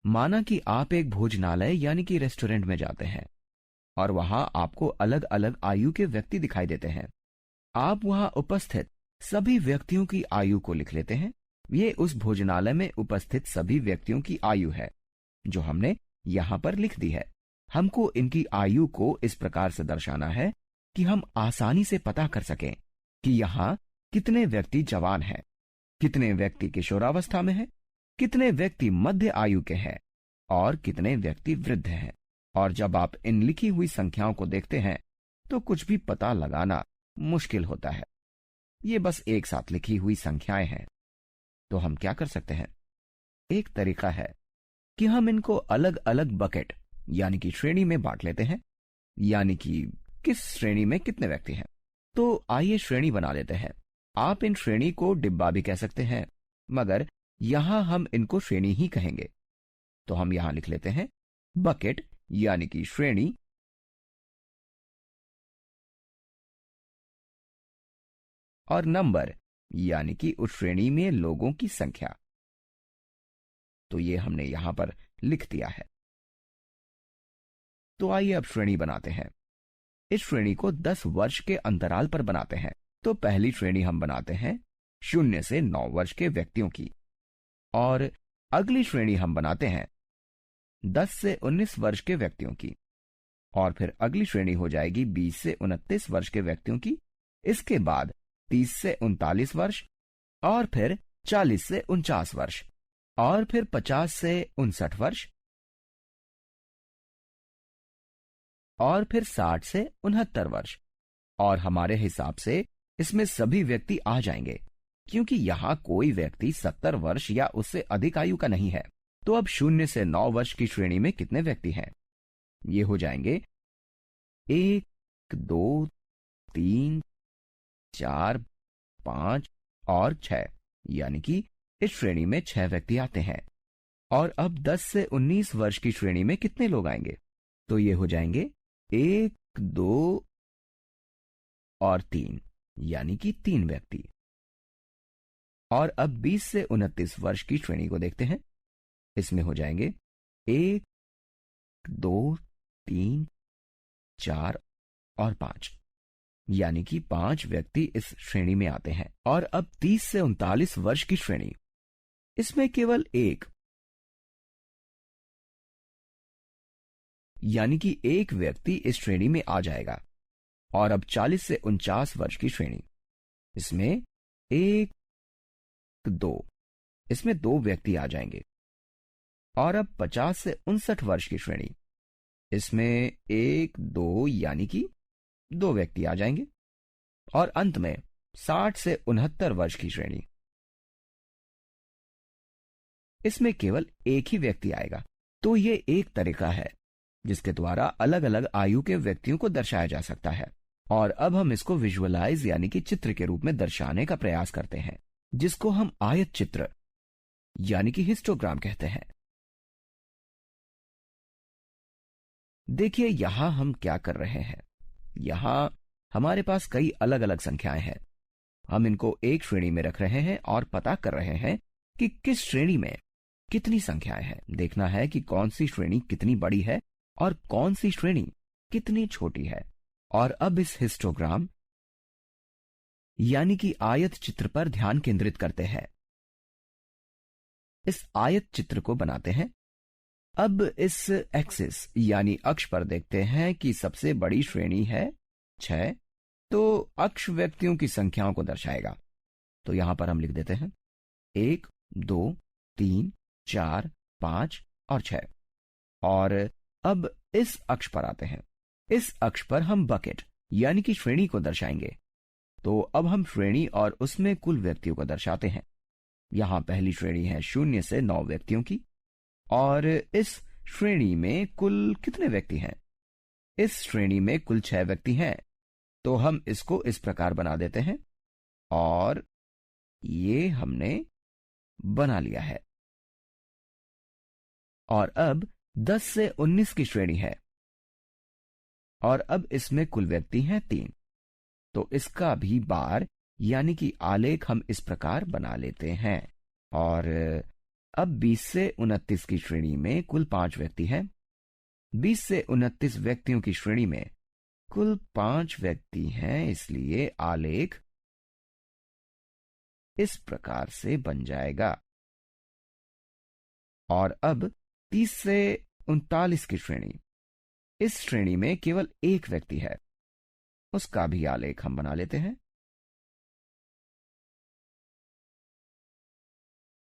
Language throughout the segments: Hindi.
माना कि आप एक भोजनालय यानी कि रेस्टोरेंट में जाते हैं और वहां आपको अलग अलग आयु के व्यक्ति दिखाई देते हैं। आप वहां उपस्थित सभी व्यक्तियों की आयु को लिख लेते हैं। ये उस भोजनालय में उपस्थित सभी व्यक्तियों की आयु है जो हमने यहां पर लिख दी है। हमको इनकी आयु को इस प्रकार से दर्शाना है कि हम आसानी से पता कर सकें कि यहां कितने व्यक्ति जवान हैं, कितने व्यक्ति किशोरावस्था में हैं, कितने व्यक्ति मध्य आयु के हैं और कितने व्यक्ति वृद्ध हैं। और जब आप इन लिखी हुई संख्याओं को देखते हैं तो कुछ भी पता लगाना मुश्किल होता है। ये बस एक साथ लिखी हुई संख्याएं हैं। तो हम क्या कर सकते हैं? एक तरीका है कि हम इनको अलग अलग बकेट यानी कि श्रेणी में बांट लेते हैं, यानी कि किस श्रेणी में कितने व्यक्ति हैं। तो आइए श्रेणी बना लेते हैं। आप इन श्रेणी को डिब्बा भी कह सकते हैं, मगर यहां हम इनको श्रेणी ही कहेंगे। तो हम यहां लिख लेते हैं बकेट यानी कि श्रेणी, और नंबर यानी कि उस श्रेणी में लोगों की संख्या। तो ये हमने यहां पर लिख दिया है। तो आइए अब श्रेणी बनाते हैं। इस श्रेणी को 10 वर्ष के अंतराल पर बनाते हैं। तो पहली श्रेणी हम बनाते हैं 0 से 9 वर्ष के व्यक्तियों की, और अगली श्रेणी हम बनाते हैं 10 से 19 वर्ष के व्यक्तियों की, और फिर अगली श्रेणी हो जाएगी 20 से 29 वर्ष के व्यक्तियों की। इसके बाद 30 से 39 वर्ष, और फिर 40 से 49 वर्ष, और फिर 50 से 59 वर्ष, और फिर 60 से 69 वर्ष। और हमारे हिसाब से इसमें सभी व्यक्ति आ जाएंगे, क्योंकि यहां कोई व्यक्ति 70 वर्ष या उससे अधिक आयु का नहीं है। तो अब 0 से 9 वर्ष की श्रेणी में कितने व्यक्ति हैं? ये हो जाएंगे 1, 2, 3, 4, 5 और 6, यानी कि इस श्रेणी में 6 व्यक्ति आते हैं। और अब 10 से 19 वर्ष की श्रेणी में कितने लोग आएंगे? तो ये हो जाएंगे 1, 2 और 3, यानी कि 3 व्यक्ति। और अब 20 से 29 वर्ष की श्रेणी को देखते हैं। इसमें हो जाएंगे 1, 2, 3, 4 और 5, यानी कि 5 व्यक्ति इस श्रेणी में आते हैं। और अब 30 से 39 वर्ष की श्रेणी, इसमें केवल 1, यानी कि 1 व्यक्ति इस श्रेणी में आ जाएगा। और अब 40 से 49 वर्ष की श्रेणी, इसमें 1, 2, इसमें 2 व्यक्ति आ जाएंगे। और अब 50 से 59 वर्ष की श्रेणी, इसमें 1, 2, यानी कि 2 व्यक्ति आ जाएंगे। और अंत में 60 से 69 वर्ष की श्रेणी, इसमें केवल 1 ही व्यक्ति आएगा। तो ये एक तरीका है जिसके द्वारा अलग अलग आयु के व्यक्तियों को दर्शाया जा सकता है। और अब हम इसको विजुअलाइज यानी कि चित्र के रूप में दर्शाने का प्रयास करते हैं, जिसको हम आयत चित्र यानी कि हिस्टोग्राम कहते हैं। देखिए यहां हम क्या कर रहे हैं। यहां हमारे पास कई अलग अलग संख्याएं हैं। हम इनको एक श्रेणी में रख रहे हैं और पता कर रहे हैं कि किस श्रेणी में कितनी संख्याएं हैं। देखना है कि कौन सी श्रेणी कितनी बड़ी है और कौन सी श्रेणी कितनी छोटी है। और अब इस हिस्टोग्राम यानी कि आयत चित्र पर ध्यान केंद्रित करते हैं। इस आयत चित्र को बनाते हैं। अब इस एक्सिस यानी अक्ष पर देखते हैं कि सबसे बड़ी श्रेणी है 6, तो अक्ष व्यक्तियों की संख्याओं को दर्शाएगा। तो यहां पर हम लिख देते हैं 1, 2, 3, 4, 5 और 6। और अब इस अक्ष पर आते हैं। इस अक्ष पर हम बकेट यानी कि श्रेणी को दर्शाएंगे। तो अब हम श्रेणी और उसमें कुल व्यक्तियों को दर्शाते हैं। यहां पहली श्रेणी है 0 से 9 व्यक्तियों की, और इस श्रेणी में कुल कितने व्यक्ति हैं? इस श्रेणी में कुल 6 व्यक्ति हैं। तो हम इसको इस प्रकार बना देते हैं, और ये हमने बना लिया है। और अब 10 से 19 की श्रेणी है, और अब इसमें कुल व्यक्ति हैं 3। तो इसका भी बार यानी कि आलेख हम इस प्रकार बना लेते हैं। और अब 20 से 29 की श्रेणी में कुल 5 व्यक्ति हैं। 20 से 29 व्यक्तियों की श्रेणी में कुल 5 व्यक्ति हैं, इसलिए आलेख इस प्रकार से बन जाएगा। और अब 30 से 39 की श्रेणी, इस श्रेणी में केवल एक व्यक्ति है, उसका भी आलेख हम बना लेते हैं।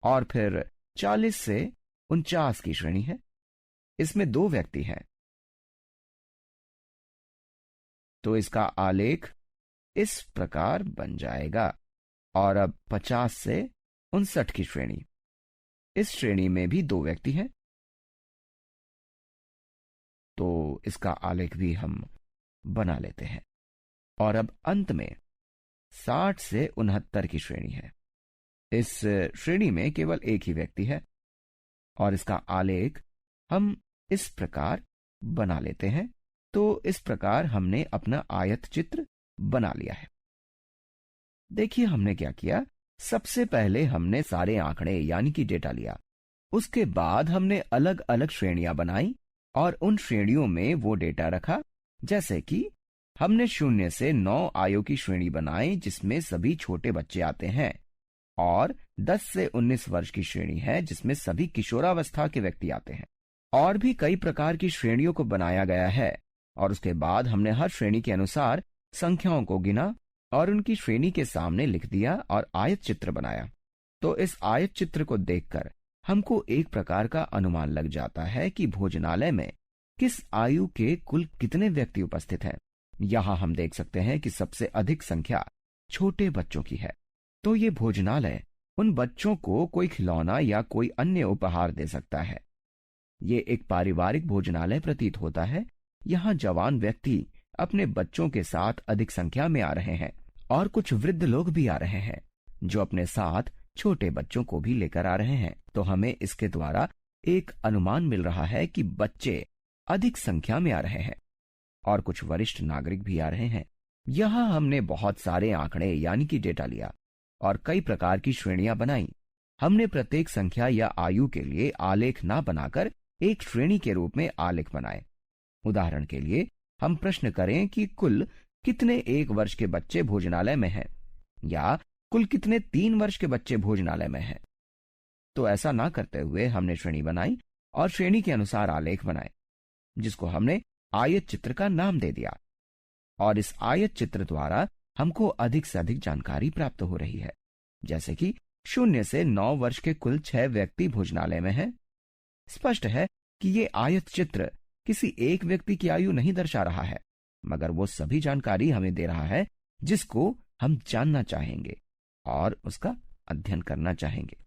और फिर 40 से 49 की श्रेणी है, इसमें 2 व्यक्ति हैं, तो इसका आलेख इस प्रकार बन जाएगा। और अब 50 से 59 की श्रेणी, इस श्रेणी में भी 2 व्यक्ति हैं, तो इसका आलेख भी हम बना लेते हैं। और अब अंत में 60 से 69 की श्रेणी है, इस श्रेणी में केवल एक ही व्यक्ति है, और इसका आलेख हम इस प्रकार बना लेते हैं। तो इस प्रकार हमने अपना आयत चित्र बना लिया है। देखिए हमने क्या किया। सबसे पहले हमने सारे आंकड़े यानी कि डेटा लिया, उसके बाद हमने अलग अलग श्रेणियां बनाई और उन श्रेणियों में वो डेटा रखा। जैसे कि हमने 0 से 9 आयु की श्रेणी बनाई जिसमें सभी छोटे बच्चे आते हैं, और 10 से 19 वर्ष की श्रेणी है जिसमें सभी किशोरावस्था के व्यक्ति आते हैं। और भी कई प्रकार की श्रेणियों को बनाया गया है, और उसके बाद हमने हर श्रेणी के अनुसार संख्याओं को गिना और उनकी श्रेणी के सामने लिख दिया और आयत चित्र बनाया। तो इस आयत चित्र को देखकर हमको एक प्रकार का अनुमान लग जाता है कि भोजनालय में किस आयु के कुल कितने व्यक्ति उपस्थित हैं। यहाँ हम देख सकते हैं कि सबसे अधिक संख्या छोटे बच्चों की है। तो ये भोजनालय उन बच्चों को कोई खिलौना या कोई अन्य उपहार दे सकता है। ये एक पारिवारिक भोजनालय प्रतीत होता है। यहाँ जवान व्यक्ति अपने बच्चों के साथ अधिक संख्या में आ रहे हैं, और कुछ वृद्ध लोग भी आ रहे हैं जो अपने साथ छोटे बच्चों को भी लेकर आ रहे हैं। तो हमें इसके द्वारा एक अनुमान मिल रहा है कि बच्चे अधिक संख्या में आ रहे हैं और कुछ वरिष्ठ नागरिक भी आ रहे हैं। यहाँ हमने बहुत सारे आंकड़े यानी कि डेटा लिया और कई प्रकार की श्रेणियां बनाई। हमने प्रत्येक संख्या या आयु के लिए आलेख ना बनाकर एक श्रेणी के रूप में आलेख बनाए। उदाहरण के लिए हम प्रश्न करें कि कुल कितने 1 वर्ष के बच्चे भोजनालय में हैं, या कुल कितने 3 वर्ष के बच्चे भोजनालय में हैं। तो ऐसा ना करते हुए हमने श्रेणी बनाई और श्रेणी के अनुसार आलेख बनाए, जिसको हमने आयत चित्र का नाम दे दिया। और इस आयत चित्र द्वारा हमको अधिक से अधिक जानकारी प्राप्त हो रही है। जैसे कि 0 से 9 वर्ष के कुल 6 व्यक्ति भोजनालय में हैं। स्पष्ट है कि ये आयत चित्र किसी एक व्यक्ति की आयु नहीं दर्शा रहा है, मगर वो सभी जानकारी हमें दे रहा है जिसको हम जानना चाहेंगे और उसका अध्ययन करना चाहेंगे।